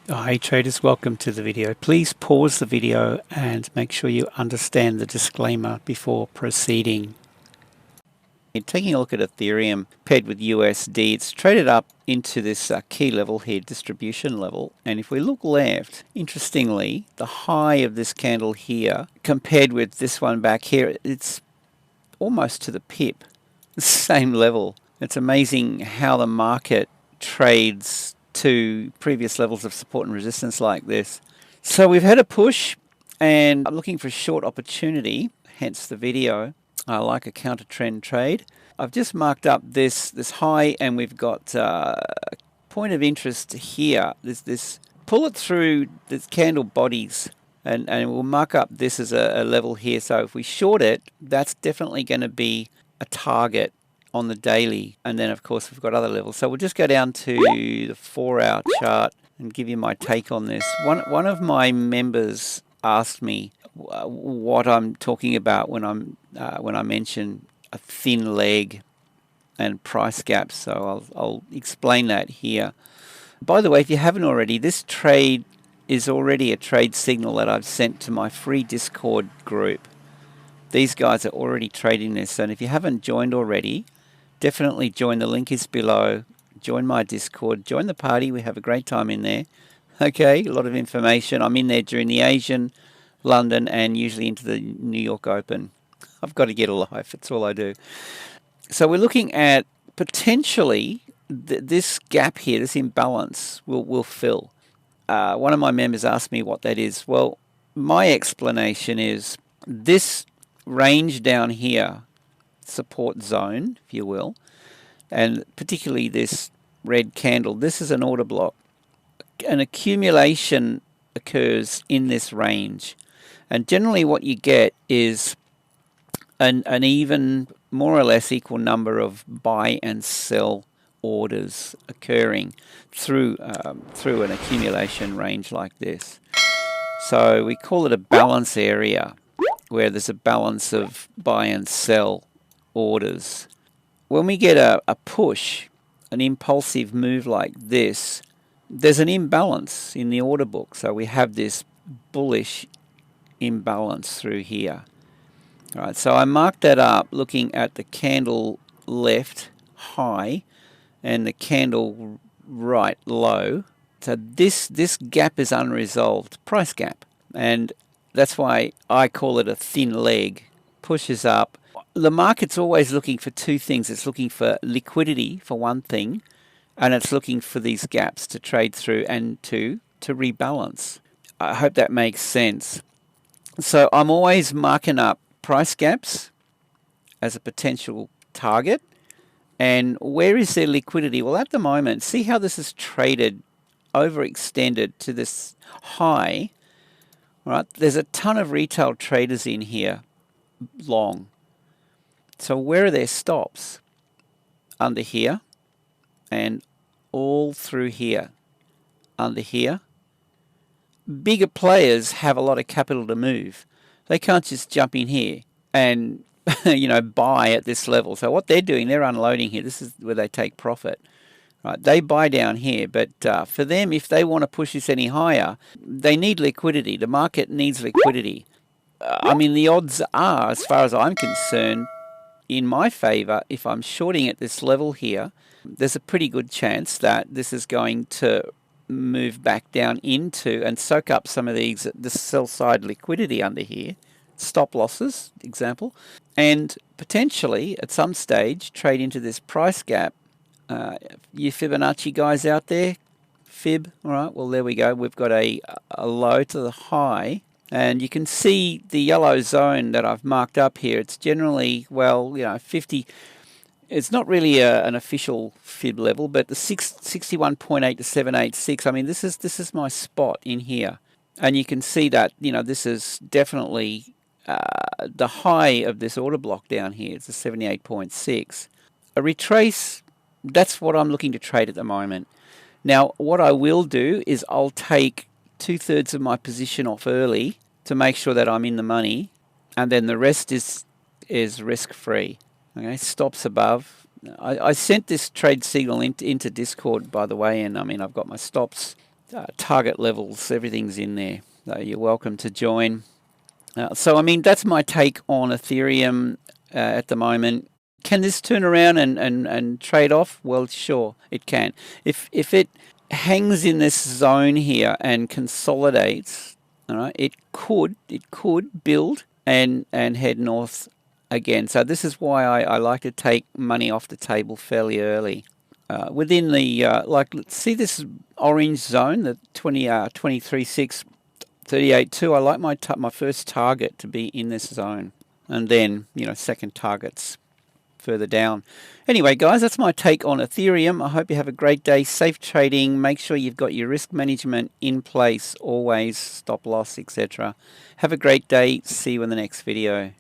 Hi traders, welcome to the video. Please pause the video and make sure you understand the disclaimer before proceeding. Taking a look at Ethereum paired with USD, it's traded up into this key level here, distribution level. And if we look left, interestingly, the high of this candle here compared with this one back here, it's almost to the pip, the same level. It's amazing how the market trades to previous levels of support and resistance like this. So we've had a push and I'm looking for a short opportunity, hence the video. I like a counter trend trade. I've just marked up this high and we've got point of interest here. This pull it through this candle bodies and we'll mark up this as a level here. So if we short it, that's definitely going to be a target on the daily, and then of course we've got other levels. So we'll just go down to the 4-hour chart and give you my take on this. One of my members asked me what I'm talking about when I mention a thin leg and price gaps. So I'll explain that here. By the way, if you haven't already, this trade is already a trade signal that I've sent to my free Discord group. These guys are already trading this, and if you haven't joined already, definitely join. The link is below. Join my Discord. Join the party. We have a great time in there. Okay, a lot of information. I'm in there during the Asian, London, and usually into the New York Open. I've got to get a life. That's all I do. So we're looking at potentially this gap here, this imbalance will fill. One of my members asked me what that is. Well, my explanation is this range down here, support zone, if you will, and particularly this red candle, this is an order block. An accumulation occurs in this range, and generally what you get is an even, more or less equal number of buy and sell orders occurring through an accumulation range like this. So we call it a balance area, where there's a balance of buy and sell orders. When we get a push, an impulsive move like this, there's an imbalance in the order book. So we have this bullish imbalance through here. All right, so I marked that up looking at the candle left high and the candle right low. So this gap is unresolved, price gap, and that's why I call it a thin leg. Pushes up. The market's always looking for two things. It's looking for liquidity for one thing, and it's looking for these gaps to trade through and to rebalance. I hope that makes sense. So I'm always marking up price gaps as a potential target. And where is their liquidity? Well, at the moment, see how this is traded overextended to this high. Right, there's a ton of retail traders in here, long. So where are their stops? Under here, and all through here, under here. Bigger players have a lot of capital to move. They can't just jump in here and buy at this level. So what they're doing, they're unloading here. This is where they take profit. Right, they buy down here, but for them, if they want to push this any higher, they need liquidity. The market needs liquidity. I mean, the odds are, as far as I'm concerned, in my favor. If I'm shorting at this level here, there's a pretty good chance that this is going to move back down into and soak up some of the sell side liquidity under here. Stop losses, example, and potentially at some stage trade into this price gap. You Fibonacci guys out there, Fib, all right, well there we go. We've got a low to the high, and you can see the yellow zone that I've marked up here. It's generally, 50. It's not really an official Fib level, but the 61.8 to 786. I mean, this is my spot in here, and you can see that this is definitely the high of this order block down here. It's a 78.6. A retrace. That's what I'm looking to trade at the moment. Now, what I will do is I'll take 2/3 of my position off early to make sure that I'm in the money, and then the rest is risk-free. Okay, stops above. I sent this trade signal into Discord, by the way, and I mean I've got my stops target levels, everything's in there. So you're welcome to join. So I mean, that's my take on Ethereum at the moment. Can this turn around and trade off? Well, sure, it can. If it hangs in this zone here and consolidates, all right, it could build and head north again. So this is why I like to take money off the table fairly early. Within the like, see this orange zone, the 23.6, 38.2. I like my first target to be in this zone, and then second targets further down. Anyway, guys, that's my take on Ethereum. I hope you have a great day. Safe trading. Make sure you've got your risk management in place always, stop loss, etc. Have a great day. See you in the next video.